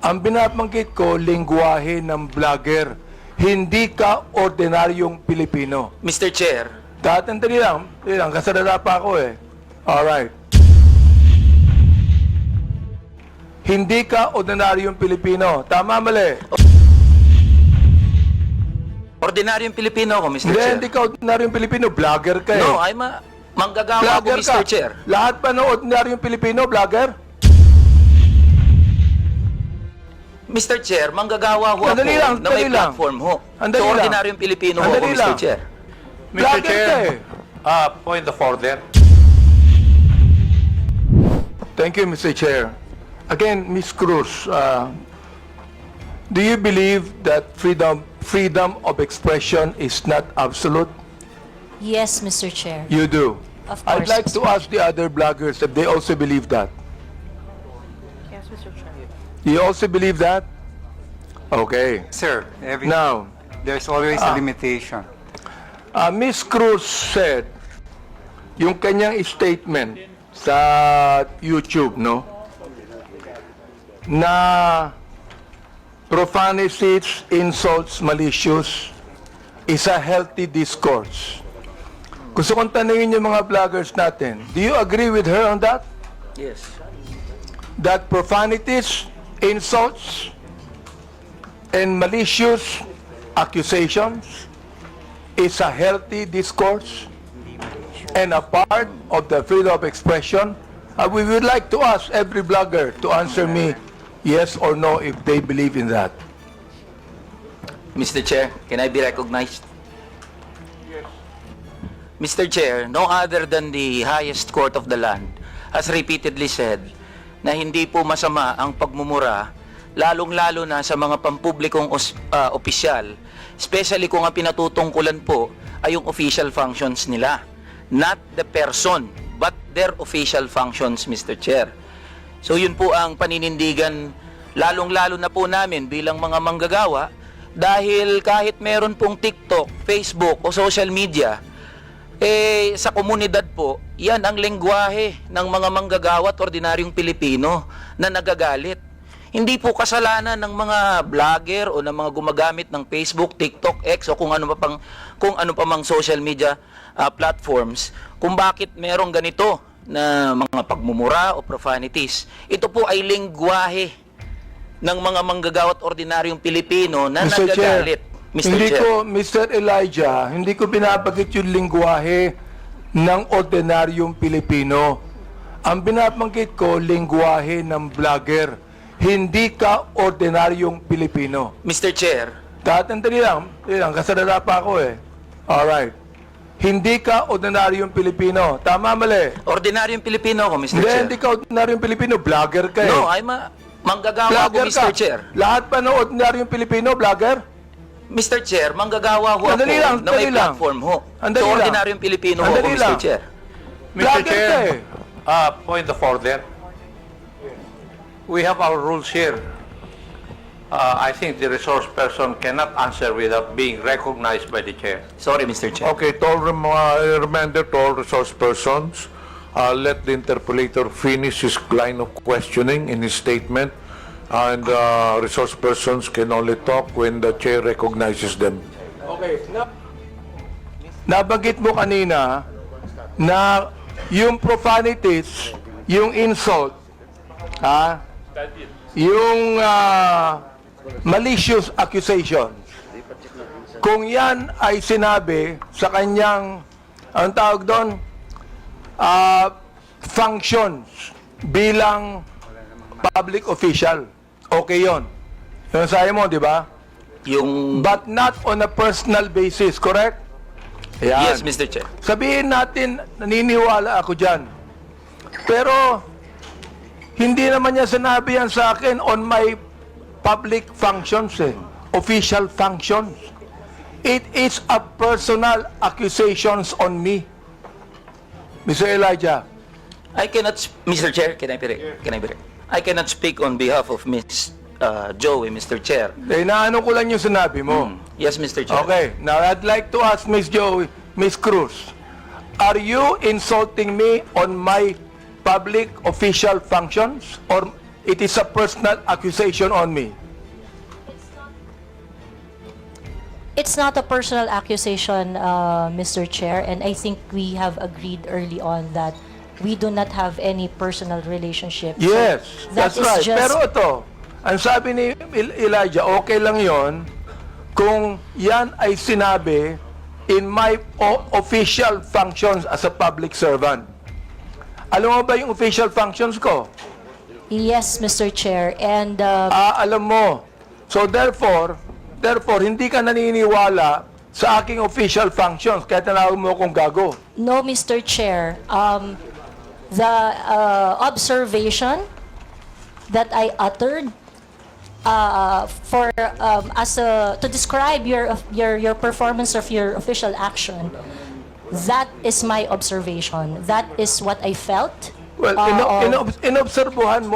Ang binabanggit ko, lengguwahe ng vlogger. Hindi ka ordinaryong Pilipino. Mr. Chair, Tatandali lang, kasalala pa ako eh. Alright. Hindi ka ordinaryong Pilipino. Tama, mali? ordinaryong Pilipino ako, Mr. Hindi, Chair. hindi ka ordinaryong Pilipino. Vlogger ka eh. No, manggagawa ako, Vlogger Mr. ka. Chair. Lahat pa ng ordinaryong Pilipino, vlogger? Mr. Chair, manggagawa ho ako Andali lang, na may andali lang. platform ho. Andali So, lang. ordinaryong Pilipino ho ako, Andali Mr. lang. Chair. Mr. Vlogger ka Chair, eh. point of order. Thank you, Mr. Chair. Again, Ms. Cruz, do you believe that freedom of expression is not absolute? Yes, Mr. Chair. You do. Of I'd course, like Mr. to ask the other bloggers if they also believe that. Yes, Mr. Chair. You also believe that? Okay. Sir, Now, there's always a limitation. Ms. Cruz said, yung kanyang statement sa YouTube, no? Na profanities, insults, malicious is a healthy discourse. Gusto kong tanungin yung mga vloggers natin, do you agree with her on that? Yes. That profanities, insults, and malicious accusations is a healthy discourse and a part of the freedom of expression? We would like to ask every blogger to answer me yes or no if they believe in that. Mr. Chair, can I be recognized? Yes. Mr. Chair, no other than the highest court of the land has repeatedly said na hindi po masama ang pagmumura, lalong-lalo na sa mga pampublikong opisyal, especially kung ang pinatutungkulan po ay yung official functions nila. Not the person, but their official functions, Mr. Chair. So yun po ang paninindigan, lalong-lalo na po namin bilang mga manggagawa, dahil kahit meron pong TikTok, Facebook o social media, sa komunidad po, yan ang lengguwahe ng mga manggagawa at ordinaryong Pilipino na nagagalit. Hindi po kasalanan ng mga vlogger o ng mga gumagamit ng Facebook, TikTok, X o kung ano pa mang social media platforms kung bakit merong ganito na mga pagmumura o profanities. Ito po ay lengguwahe ng mga manggagawa at ordinaryong Pilipino na nagagalit. Hindi ko, Mr. Elijah, hindi ko binabanggit yung lingwahe ng ordinaryong Pilipino. Ang binabanggit ko, lingwahe ng vlogger. Hindi ka ordinaryong Pilipino. Mr. Chair, Tatandali lang, kasalala pa ako eh. Alright. Hindi ka ordinaryong Pilipino. Tama, mali? ordinaryong Pilipino ako, Mr. Hindi, Chair. hindi ka ordinaryong Pilipino. Vlogger ka eh. No, manggagawa ako, Vlogger Mr. ka. Chair. Lahat pa ng ordinaryong Pilipino, vlogger? Mr. Chair, manggagawa ho ako Andali lang, na may andali lang. platform ho. Andali So, lang. ordinaryong Pilipino ho ako, Andali Mr. lang. Chair. Mr. Vlogger ka Chair, eh. point of order. We have our rules here. I think the resource person cannot answer without being recognized by the chair. Sorry, Mr. Chair. Okay, to all reminder to all resource persons, let the interpolator finish his line of questioning in his statement, and resource persons can only talk when the chair recognizes them. Okay. Nabanggit mo kanina na yung profanities, yung insult, yung malicious accusations, kung yan ay sinabi sa kanyang, ang tawag doon, functions bilang public official, okay yon. Yung sabi mo, di ba? Yung... But not on a personal basis, correct? Ayan. Yes, Mr. Chair. Sabihin natin, naniniwala ako dyan. Pero, hindi naman niya sinabi yan sa akin on my public functions, official functions. It is a personal accusations on me. Mr. Elijah. Mr. Chair, can I be I cannot speak on behalf of Ms. Joey, Mr. Chair. Inaano ko lang yung sinabi mo. Yes, Mr. Chair. Okay, now I'd like to ask Ms. Joey, Ms. Cruz, are you insulting me on my public official functions or it is a personal accusation on me. It's not a personal accusation, Mr. Chair, and I think we have agreed early on that we do not have any personal relationship. So Yes, that that's is right. just- Pero ito, ang sabi ni Elijah, okay lang yon kung yan ay sinabi in my official functions as a public servant. Alam mo ba yung official functions ko? Yes, Mr. Chair, and Alam mo. So therefore, hindi ka naniniwala sa aking official functions kaya tinawag mo akong gago. no, Mr. Chair, the observation that I uttered to describe your performance of your official action, that is my observation. That is what I felt. Well, inobserbuhan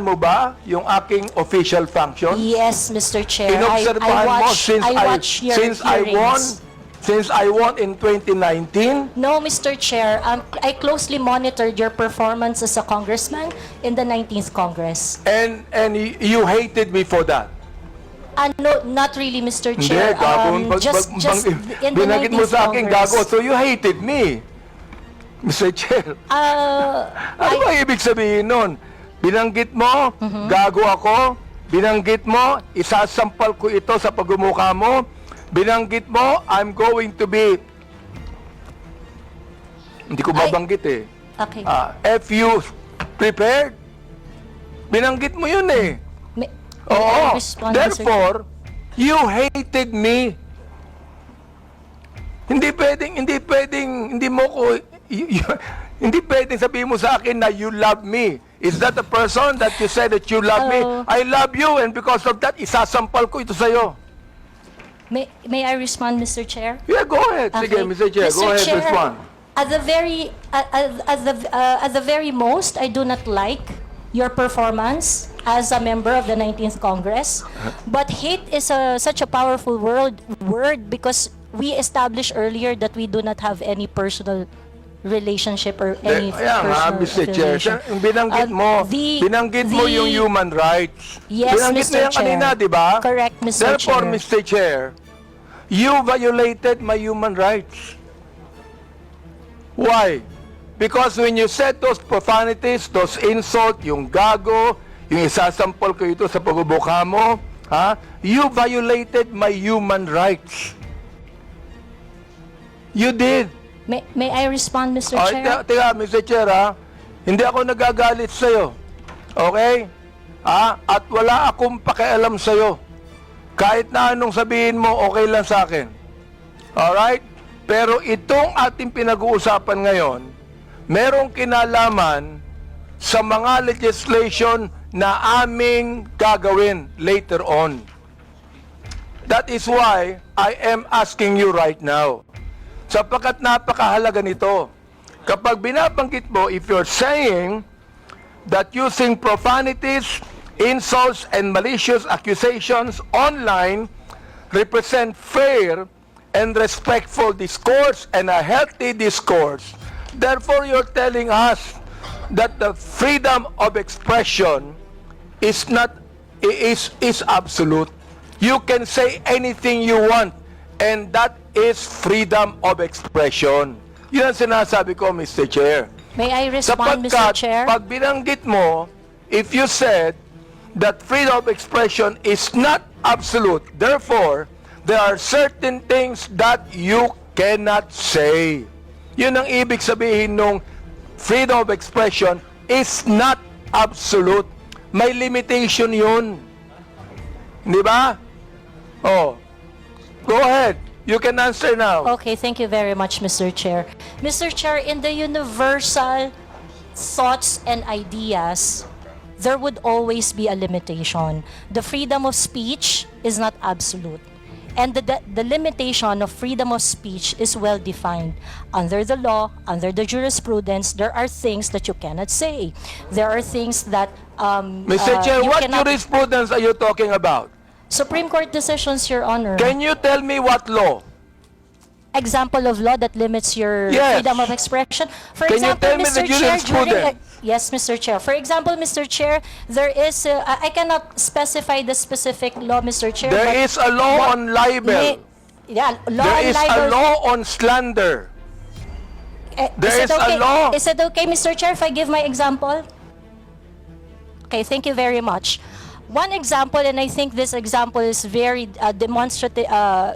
mo ba yung aking official function? Yes, Mr. Chair. Inobserbuhan mo I watch your hearings. Since I won in 2019? No, Mr. Chair. I closely monitored your performance as a congressman in the 19th Congress. And you hated me for that. No, not really, Mr. Hindi, Chair. gago. Just in the Binanggit mo 19th sa akin Congress. gago, so you hated me. Mr. Chair, ano ba ibig sabihin nun? Binanggit mo, gago ako. Binanggit mo, isasampal ko ito sa pagmumukha mo. Binanggit mo, I'm going to be... Hindi ko babanggit eh. Okay. If you prepared, binanggit mo yun eh. May Oo. I respond, Mr. Chair? Therefore, you hated me. Hindi pwedeng sabihin mo sa akin na you love me. Is that the person that you said that you love me? I love you and because of that, isasampal ko ito sa'yo. May I respond, Mr. Chair? Yeah, go ahead. Sige, Okay. Mr. Chair, go ahead, Chair, respond. At the very most, I do not like your performance as a member of the 19th Congress. But hate is such a powerful word because we established earlier that we do not have any personal relationship or any Kaya nga, personal Mr. Chair, affiliation. binanggit mo yung human rights. Yes, Binanggit mo Mr. yan kanina, Chair. di ba? Correct, Mr. Therefore, Chair. Mr. Chair, you violated my human rights. Why? Because when you said those profanities, those insults, yung gago, yung isasampol ko ito sa pagbubuka mo, you violated my human rights. You did. May I respond, Mr. Oh, Chair? teka, Mr. Chair, hindi ako nagagalit sa'yo. Okay? At wala akong pakialam sa'yo. Kahit na anong sabihin mo, okay lang sa akin. Alright? Pero itong ating pinag-uusapan ngayon, merong kinalaman sa mga legislation na aming gagawin later on. That is why I am asking you right now. Sapagkat napakahalaga nito. Kapag binabanggit mo, if you're saying that using profanities, insults, and malicious accusations online represent fair and respectful discourse and a healthy discourse, therefore you're telling us that the freedom of expression is absolute. You can say anything you want, and that is freedom of expression. Yun ang sinasabi ko, Mr. Chair. May I respond, Mr. Chair? Pag binanggit mo, if you said that freedom of expression is not absolute, therefore, there are certain things that you cannot say. Yun ang ibig sabihin nung freedom of expression is not absolute. May limitation yun. Di ba? Oh. Go ahead. You can answer now. Okay, thank you very much, Mr. Chair. Mr. Chair, in the universal thoughts and ideas, there would always be a limitation. The freedom of speech is not absolute. And the limitation of freedom of speech is well defined. Under the law, under the jurisprudence, there are things that you cannot say. There are things that Mr. Chair, you what cannot- jurisprudence are you talking about? Supreme Court decisions, Your Honor. Can you tell me what law? example of law that limits your Yes. freedom of expression? For Can you example, tell me Mr. the Chair, jurisprudence? yes, Mr. Chair. For example, Mr. Chair, there is, I cannot specify the specific law, Mr. Chair. There but is a law on libel. Yeah, law There on is a libel. law on slander. There Is it is a okay? law. Is it okay, Mr. Chair, if I give my example? Okay, thank you very much. One example, and I think this example is very demonstrative,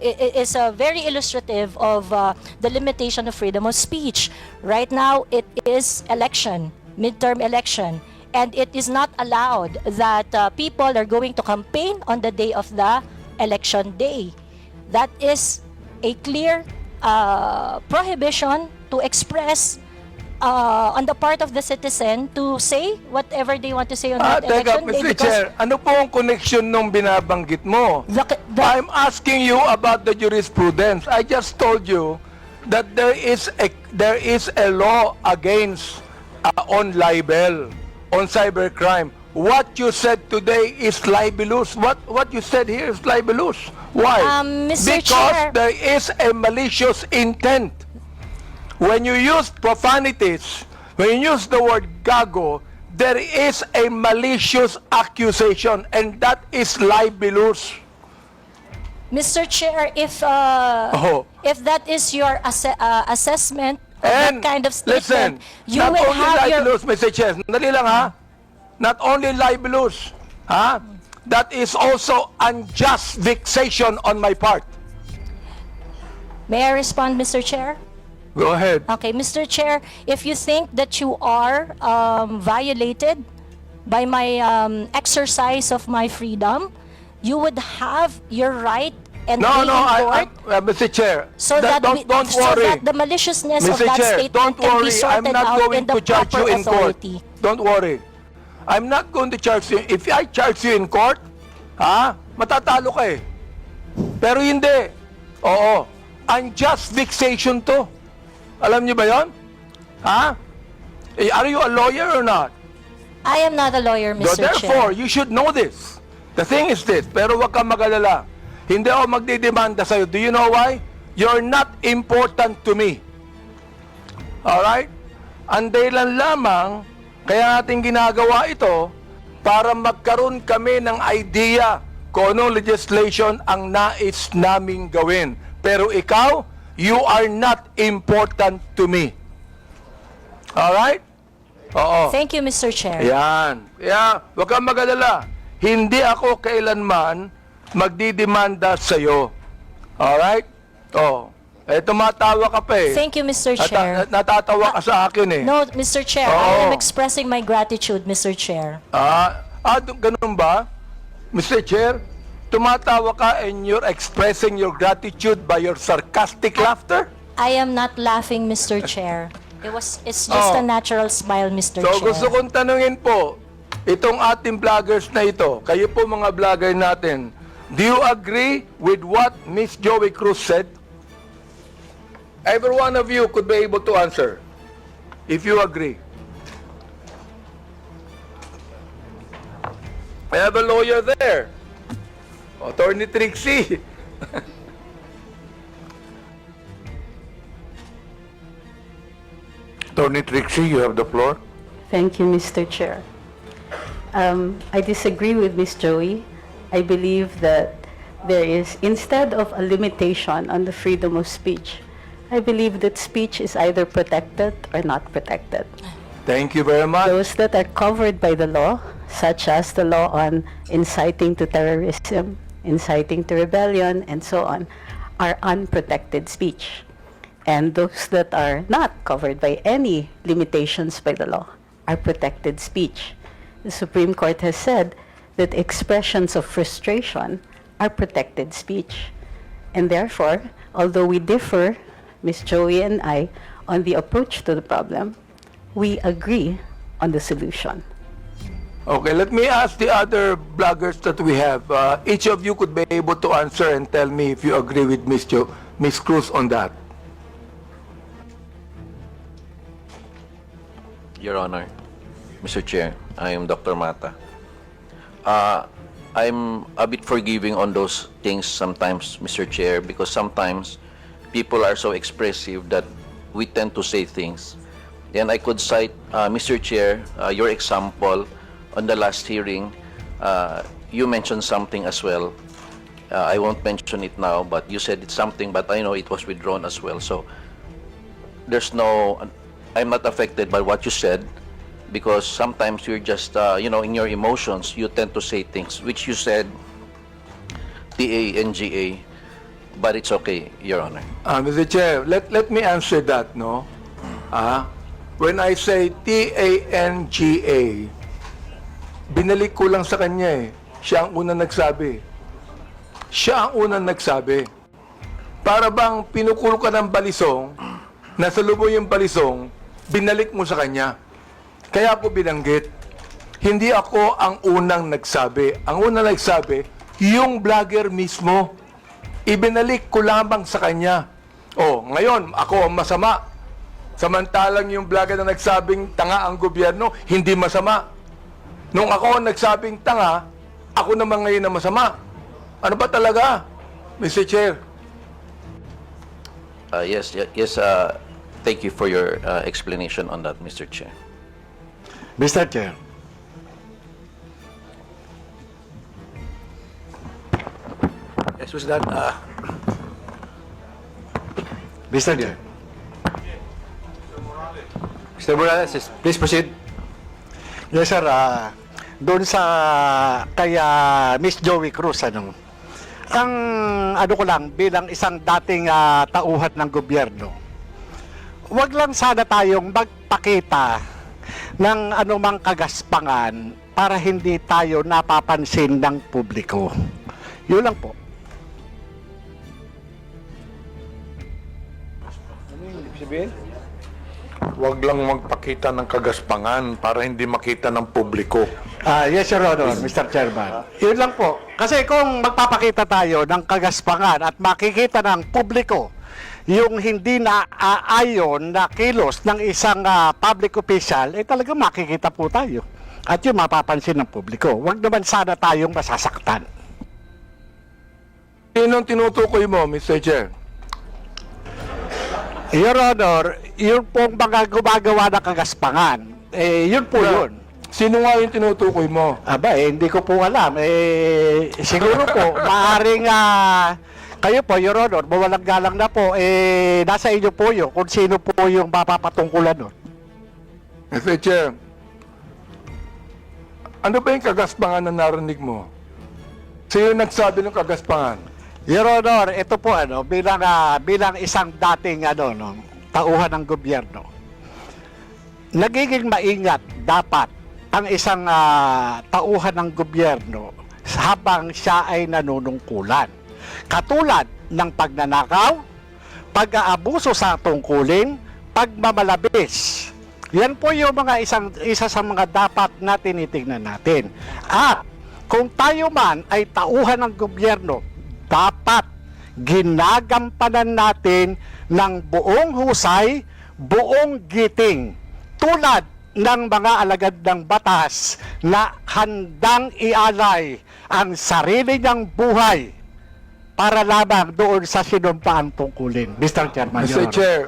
is very illustrative of the limitation of freedom of speech. Right now, it is election, midterm election, and it is not allowed that people are going to campaign on the day of the election day. That is a clear prohibition to express on the part of the citizen to say whatever they want to say on that Teka, election day. Mr. Chair, ano po ang connection nung binabanggit mo? I'm asking you about the jurisprudence. I just told you that there is a law against on libel, on cybercrime. What you said today is libelous. What you said here is libelous. Why? Mr. Because Chair. there is a malicious intent. When you use profanities, when you use the word gago, there is a malicious accusation, and that is libelous. Mr. Chair, if Oh. if that is your assessment of And that kind of listen, statement, you not will only have your... libelous, Mr. Chair, dali lang ha, not only libelous, ha, that is also unjust vexation on my part. May I respond, Mr. Chair? Go ahead. Okay, Mr. Chair, if you think that you are violated by my exercise of my freedom, you would have your right and No, be no, in court Mr. Chair, so that, don't so worry. that the maliciousness of Mr. that Chair, statement don't can be worry. sorted I'm not out going in the to charge you proper in court. authority. Don't worry. I'm not going to charge you. If I charge you in court, matatalo ka eh. Pero hindi. Oo. Unjust vexation to. Alam niyo ba yon? Are you a lawyer or not? I am not a lawyer, So Mr. therefore, Chair. you should know this. The thing is this, pero wag kang mag-alala. Hindi ako magdidemanda sa'yo. Do you know why? You're not important to me. Alright? Ang dahilan lamang, kaya natin ginagawa ito, para magkaroon kami ng idea kung anong legislation ang nais naming gawin. Pero ikaw, you are not important to me. Alright? Oo. Thank you, Mr. Chair. Yan. Kaya, huwag kang mag-alala. Hindi ako kailanman magdidemanda sa'yo. Alright? Oh. Tumatawa ka pa eh. Thank you, Mr. Chair. Natatawa ka sa akin eh. No, Mr. Chair, I Oo. am expressing my gratitude, Mr. Chair. Ganun ba? Mr. Chair, tumatawa ka and you're expressing your gratitude by your sarcastic laughter? I am not laughing, Mr. Chair. It's just Oh. a natural smile, Mr. So Chair. gusto kong tanungin po, itong ating vloggers na ito, kayo po mga vlogger natin, do you agree with what Miss Joey Cruz said? Every one of you could be able to answer, if you agree. I have a lawyer there, Attorney Trixie. Attorney Trixie, you have the floor. Thank you, Mr. Chair. I disagree with Ms. Joey. I believe that there is, instead of a limitation on the freedom of speech, I believe that speech is either protected or not protected. Thank you very much. Those that are covered by the law, such as the law on inciting to terrorism, inciting to rebellion, and so on, are unprotected speech. And those that are not covered by any limitations by the law are protected speech. The Supreme Court has said that expressions of frustration are protected speech. And therefore, although we differ, Ms. Joey and I, on the approach to the problem, we agree on the solution. Okay, let me ask the other bloggers that we have. Each of you could be able to answer and tell me if you agree with Ms. Cruz on that. Your Honor, Mr. Chair, I am Dr. Mata. I'm a bit forgiving on those things sometimes, Mr. Chair, because sometimes people are so expressive that we tend to say things. And I could cite, Mr. Chair, your example on the last hearing. You mentioned something as well. I won't mention it now, but you said it's something, but I know it was withdrawn as well. So I'm not affected by what you said, because sometimes you're just, in your emotions, you tend to say things, which you said, TANGA, but it's okay, Your Honor. Mr. Chair, let me answer that, no? When I say TANGA, binalik ko lang sa kanya eh. Siya ang unang nagsabi. Siya ang unang nagsabi. Para bang pinukulo ka ng balisong, nasa lubong yung balisong, binalik mo sa kanya. Kaya po binanggit. Hindi ako ang unang nagsabi. Ang unang nagsabi, yung vlogger mismo. Ibinalik ko lamang sa kanya. Oh, ngayon, ako ang masama. Samantalang yung vlogger na nagsabing tanga ang gobyerno, hindi masama. Nung ako ang nagsabing tanga, ako naman ngayon na masama. Ano ba talaga, Mr. Chair? Yes, thank you for your explanation on that, Mr. Chair. Mr. Chair. Yes, was that, Mr. Chair. Mr. Morales, please proceed. Yes, sir. Doon sa kay Miss Joey Cruz, ang ko lang bilang isang dating tauhan ng gobyerno, wag lang sana tayong magpakita ng anumang kagaspangan para hindi tayo napapansin ng publiko. Yun lang po. Huwag lang magpakita ng kagaspangan para hindi makita ng publiko. Yes, Your Honor, Mr. Chairman. Yun lang po. Kasi kung magpapakita tayo ng kagaspangan at makikita ng publiko yung hindi na ayon na kilos ng isang public official, talagang makikita po tayo. At yun mapapansin ng publiko. Huwag naman sana tayong masasaktan. Sinong tinutukoy mo, Mr. Chair? Your Honor, yun pong mga gumagawa ng kagaspangan, yun po yun. Sino nga yung tinutukoy mo? Aba, hindi ko po alam. Siguro po, maaaring kayo po, Your Honor, mawalang galang na po, nasa inyo po yun kung sino po yung mapapatungkulan nun. Mr. Chair, ano ba yung kagaspangan na narinig mo? Sino nagsabi ng kagaspangan? Your Honor, ito po bilang isang dating tauhan ng gobyerno. Nagiging maingat dapat ang isang tauhan ng gobyerno habang siya ay nanunungkulan. Katulad ng pagnanakaw, pag-aabuso sa tungkulin, pagmamalabis. Yan po yung isa sa mga dapat na tinitingnan natin. At kung tayo man ay tauhan ng gobyerno, dapat ginagampanan natin ng buong husay, buong giting, tulad ng mga alagad ng batas na handang ialay ang sarili niyang buhay para lamang doon sa sinumpaang tungkulin. Mr. Chairman, Your Mr. Honor. Chair,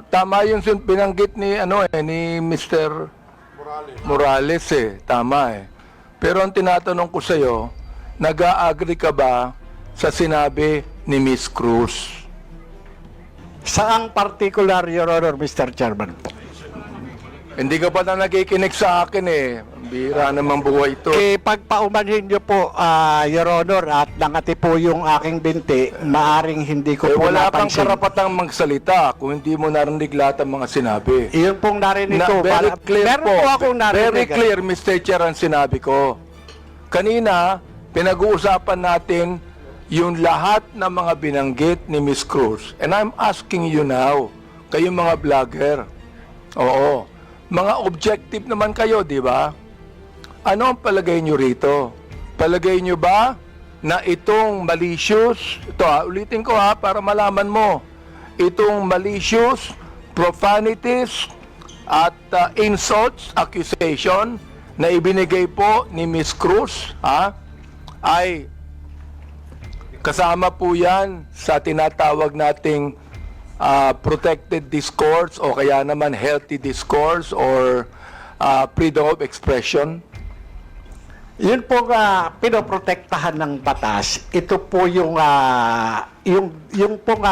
tama yung binanggit ni Mr. Morales tama Pero ang tinatanong ko sa iyo, nag-a-agree ka ba sa sinabi ni Miss Cruz? Saang particular, Your Honor, Mr. Chairman po? Hindi ka pa na nakikinig sa akin Bira naman buhay ito. Pagpaumanhin niyo po, Your Honor, at nangati po yung aking binti, maaring hindi ko po Wala kang napansin. karapatang magsalita kung hindi mo narinig lahat ang mga sinabi. Iyon pong narinig ko. Very clear Meron po akong narinig. Very clear, Mr. Chair, ang sinabi ko. Kanina, pinag-uusapan natin yung lahat ng mga binanggit ni Miss Cruz. And I'm asking you now, kayong mga vlogger. Oo. Mga objective naman kayo, di ba? Ano ang palagay nyo rito? Palagay nyo ba na itong malicious, ulitin ko para malaman mo, itong malicious, profanities, at insults, accusation na ibinigay po ni Miss Cruz, ay kasama po yan sa tinatawag nating protected discourse o kaya naman healthy discourse or freedom of expression. Yun po pinoprotektahan ng batas. Ito po yung pong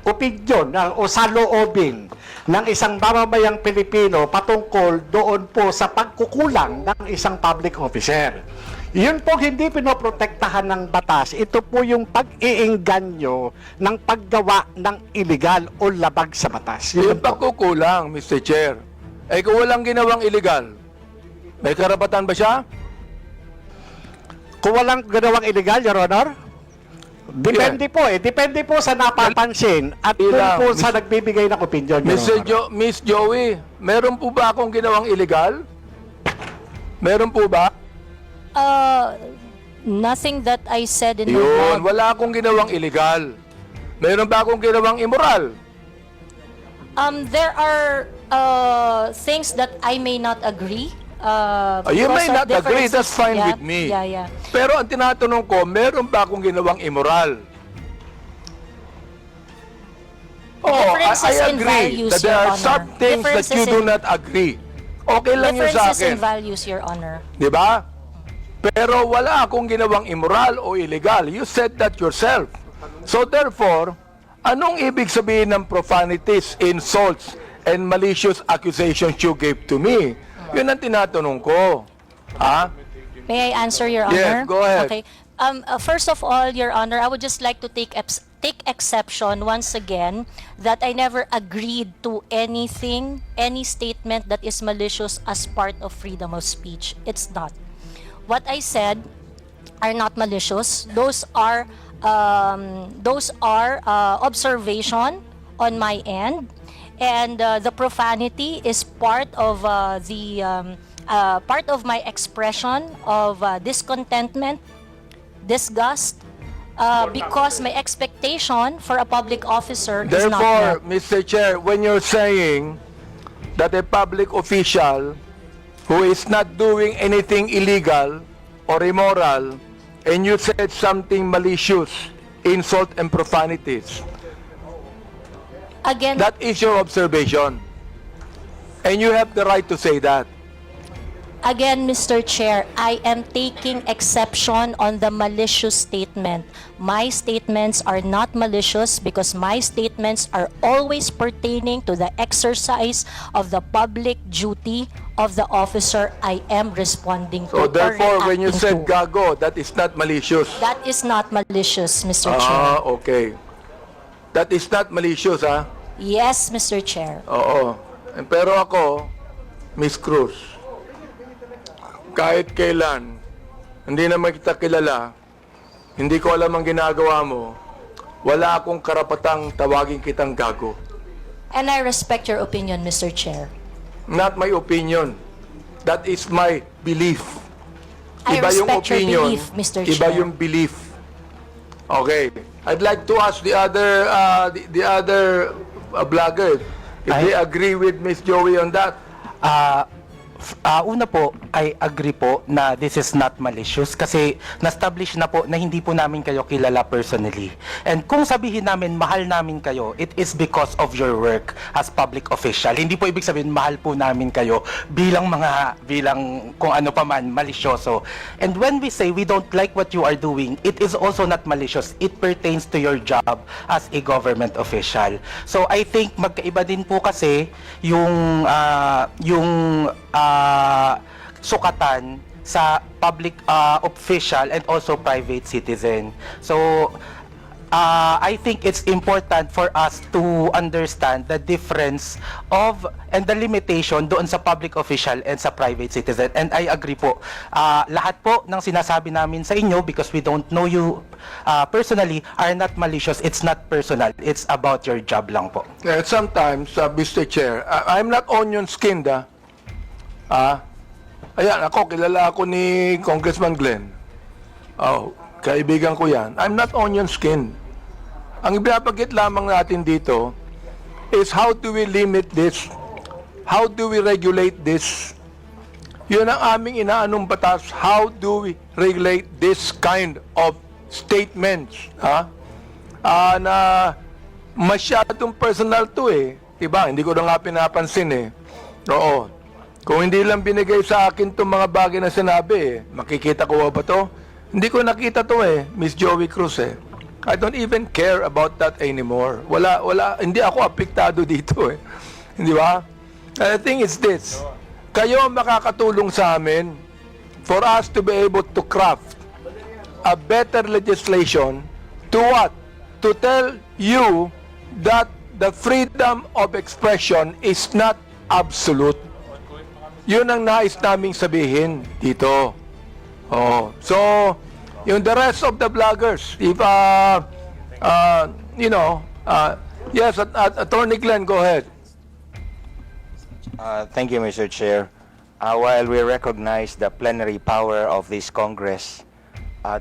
opinion o saloobin ng isang mamamayang Pilipino patungkol doon po sa pagkukulang ng isang public officer. Yun po hindi pinoprotektahan ng batas. Ito po yung pag-iingganyo ng paggawa ng illegal o labag sa batas. Yung Yun po. pagkukulang, Mr. Chair, ay kung walang ginawang illegal, may karapatan ba siya? Kung walang ginawang illegal, Your Honor, depende po Depende po sa napapansin at dun Ilang, po sa nagbibigay ng opinion, Your Honor. Miss Joey, meron po ba akong ginawang illegal? Meron po ba? Nothing that I said in my Yun, mouth. wala akong ginawang illegal. Meron ba akong ginawang immoral? There are things that I may not agree. You because may of not agree, differences. that's fine Yeah, with me. Yeah. Pero ang tinatanong ko, meron ba akong ginawang immoral? Oh, Differences I in agree values, that there Your are Honor. some things that you Differences do in- not agree. Okay lang yun sa Differences akin. in values, Your Honor. Di ba? Pero wala akong ginawang immoral o illegal. You said that yourself. So therefore, anong ibig sabihin ng profanities, insults, and malicious accusations you gave to me? Yun ang tinatanong ko. Ha? May I answer, Your Yes, Honor? go ahead. Okay. First of all, Your Honor, I would just like to take exception once again that I never agreed to anything, any statement that is malicious as part of freedom of speech. It's not. What I said are not malicious. Those are observation on my end, and the profanity is part of part of my expression of discontentment, disgust, because my expectation for a public officer is not Therefore, met. Mr. Chair, when you're saying that a public official who is not doing anything illegal or immoral, and you said something malicious, insult and profanities, Again, that is your observation. And you have the right to say that. Again, Mr. Chair, I am taking exception on the malicious statement. My statements are not malicious because my statements are always pertaining to the exercise of the public duty of the officer I am responding to. So therefore, when you said reacting to. gago, that is not malicious. That is not malicious, Mr. Chair. Okay. That is not malicious, ha? Yes, Mr. Chair. Oo. Pero ako, Miss Cruz, kahit kailan, hindi naman kita kilala, hindi ko alam ang ginagawa mo, wala akong karapatang tawagin kitang gago. And I respect your opinion, Mr. Chair. Not my opinion. That is my belief. I respect your belief, Mr. Iba Chair. yung belief. Okay. I'd like to ask the other vlogger if they agree with Miss Joey on that. Una po, I agree po na this is not malicious kasi na-establish na po na hindi po namin kayo kilala personally. And kung sabihin namin mahal namin kayo, it is because of your work as public official. Hindi po ibig sabihin mahal po namin kayo bilang kung ano pa man, malisyoso. And when we say we don't like what you are doing, it is also not malicious. It pertains to your job as a government official. So I think magkaiba din po kasi yung sukatan sa public official and also private citizen. So, I think it's important for us to understand the difference of and the limitation doon sa public official and sa private citizen. And I agree po. Lahat po ng sinasabi namin sa inyo, because we don't know you personally, are not malicious. It's not personal. It's about your job lang po. Sometimes, Mr. Chair, I'm not onion-skinned, ayan, kilala ako ni Congressman Glenn. Oh, kaibigan ko yan. I'm not onion-skinned. Ang ibinabagit lamang natin dito is how do we limit this? How do we regulate this? Yun ang aming inaanong batas. How do we regulate this kind of statements, na masyadong personal to eh. Diba? Hindi ko na nga pinapansin eh. Oo. Kung hindi lang binigay sa akin itong mga bagay na sinabi eh, makikita ko ba to? Hindi ko nakita to eh, Miss Joey Cruz eh. I don't even care about that anymore. Hindi ako apektado dito eh. Di ba? The thing is this, kayo makakatulong sa amin for us to be able to craft a better legislation to what? To tell you that the freedom of expression is not absolute. Yun ang nais naming sabihin dito. Oh, so yung the rest of the vloggers, if yes, Attorney Glenn, go ahead. Thank you, Mr. Chair. While we recognize the plenary power of this Congress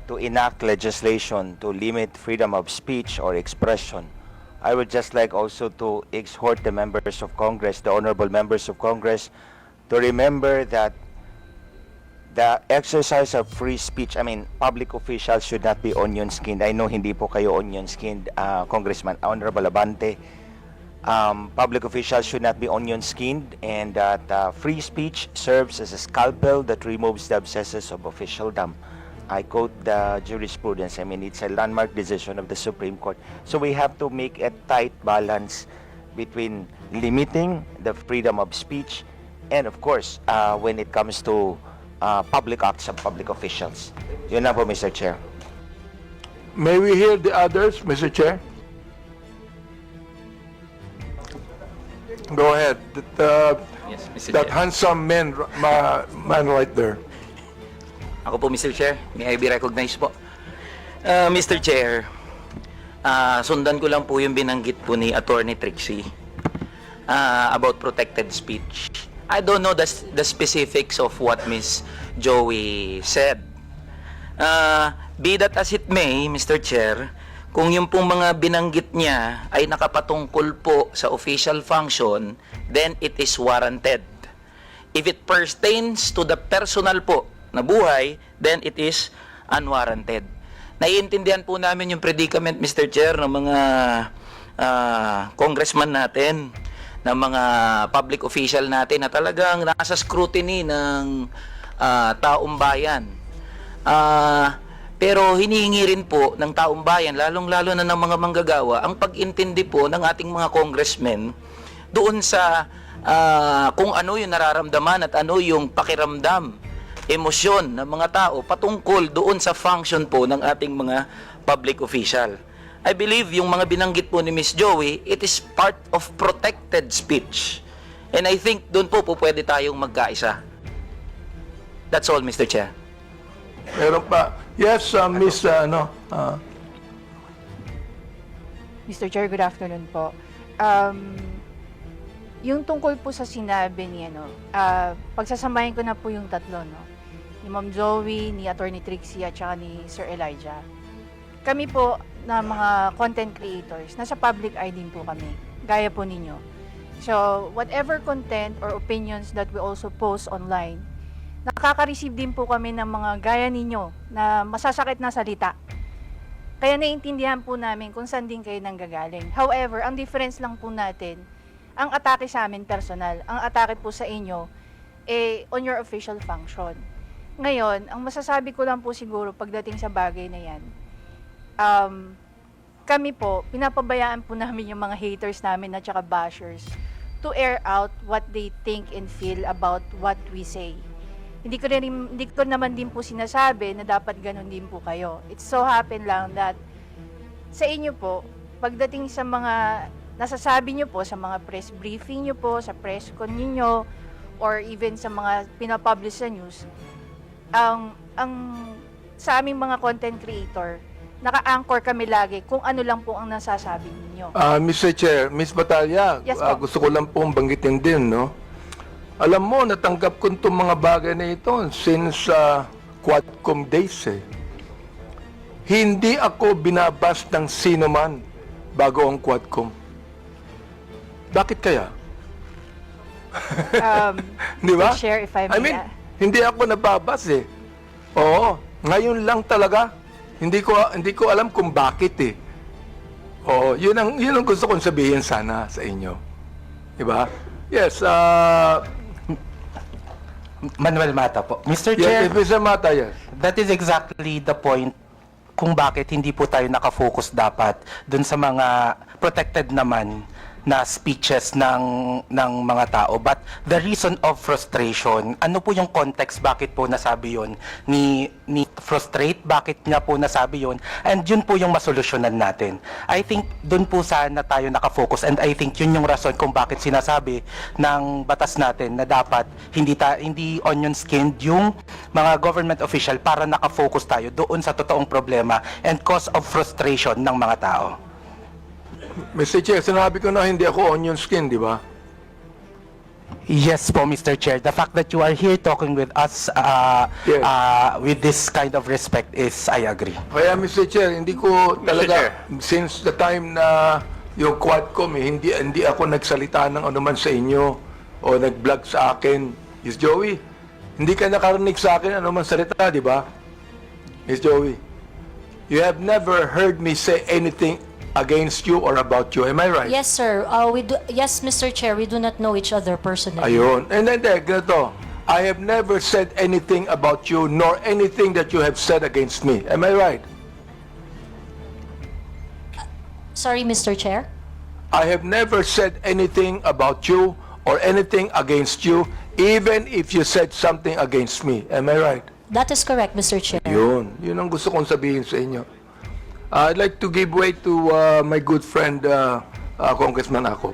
to enact legislation to limit freedom of speech or expression, I would just like also to exhort the members of Congress, the honorable members of Congress, to remember that the exercise of free speech, public officials should not be onion-skinned. I know hindi po kayo onion-skinned, Congressman, Honorable Abante. Public officials should not be onion-skinned, and that free speech serves as a scalpel that removes the abscesses of officialdom. I quote the jurisprudence. It's a landmark decision of the Supreme Court. So we have to make a tight balance between limiting the freedom of speech and, of course, when it comes to public acts of public officials. Yun na po, Mr. Chair. May we hear the others, Mr. Chair? Go ahead. Yes, Mr. That Chair. handsome man right there. Ako po, Mr. Chair. May I be recognized po? Mr. Chair, sundan ko lang po yung binanggit po ni Attorney Trixie about protected speech. I don't know the specifics of what Miss Joey said. Be that as it may, Mr. Chair, kung yung pong mga binanggit niya ay nakapatungkol po sa official function, then it is warranted. If it pertains to the personal po na buhay, then it is unwarranted. Naiintindihan po namin yung predicament, Mr. Chair, ng mga congressman natin, ng mga public official natin na talagang nasa scrutiny ng taong bayan. Pero hinihingi rin po ng taong bayan, lalong-lalo na ng mga manggagawa, ang pag-intindi po ng ating mga congressmen doon sa kung ano yung nararamdaman at ano yung pakiramdam, emosyon ng mga tao patungkol doon sa function po ng ating mga public official. I believe yung mga binanggit po ni Miss Joey, it is part of protected speech. And I think doon po pwede tayong magkaisa. That's all, Mr. Chair. Meron pa. Yes, Miss, Mr. Chair, good afternoon po. Yung tungkol po sa sinabi ni pagsasamahin ko na po yung tatlo, ni Ma'am Joey, ni Attorney Trixie, at saka ni Sir Elijah. Kami po na mga content creators, nasa public eye din po kami, gaya po ninyo. So, whatever content or opinions that we also post online, nakaka-receive din po kami ng mga gaya ninyo na masasakit na salita. Kaya naiintindihan po namin kung saan din kayo nanggagaling. However, ang difference lang po natin, ang atake sa amin personal, ang atake po sa inyo, on your official function. Ngayon, ang masasabi ko lang po siguro pagdating sa bagay na yan, kami po, pinapabayaan po namin yung mga haters namin at saka bashers to air out what they think and feel about what we say. Hindi ko naman din po sinasabi na dapat ganun din po kayo. It so happen lang that sa inyo po, pagdating sa mga nasasabi nyo po, sa mga press briefing nyo po, sa press con ninyo, or even sa mga pinapublish sa news, ang sa aming mga content creator, naka-anchor kami lagi kung ano lang po ang nasasabi ninyo. Mr. Chair, Miss Batalya, Yes, po. gusto ko lang pong banggitin din, Alam mo, natanggap ko itong mga bagay na ito since Quadcom days Hindi ako binabas ng sino man bago ang Quadcom. Bakit kaya? Di ba? Share if I may. Hindi ako nababas Oo, ngayon lang talaga. Hindi ko alam kung bakit eh. Oo, yun ang gusto kong sabihin sana sa inyo. Diba? Yes, Manuel Mata po. Mr. yes, Chair, Mr. Mata, yes. that is exactly the point kung bakit hindi po tayo nakafocus dapat dun sa mga protected naman na speeches ng mga tao. But the reason of frustration, ano po yung context bakit po nasabi yon ni frustrate, bakit niya po nasabi yon, and yun po yung masolusyonan natin. I think dun po sana tayo nakafocus, and I think yun yung rason kung bakit sinasabi ng batas natin na dapat hindi onion skinned yung mga government official para nakafocus tayo doon sa totoong problema and cause of frustration ng mga tao. Mr. Chair, sinabi ko na hindi ako onion skin, di ba? Yes po, Mr. Chair. The fact that you are here talking with us Yes. with this kind of respect is, I agree. Kaya Mr. Chair, hindi ko talaga, since the time na yung Quadcom, hindi ako nagsalita ng anuman sa inyo o nag-vlog sa akin. Miss Joey, hindi ka nakarinig sa akin anuman salita, di ba? Miss Joey, you have never heard me say anything against you or about you. Am I right? Yes, sir. Yes, Mr. Chair, we do not know each other personally. Ayun. And then, ganito. I have never said anything about you nor anything that you have said against me. Am I right? Sorry, Mr. Chair. I have never said anything about you or anything against you, even if you said something against me. Am I right? That is correct, Mr. Chair. Yun. Yun ang gusto kong sabihin sa inyo. I'd like to give way to my good friend, Congressman Acop.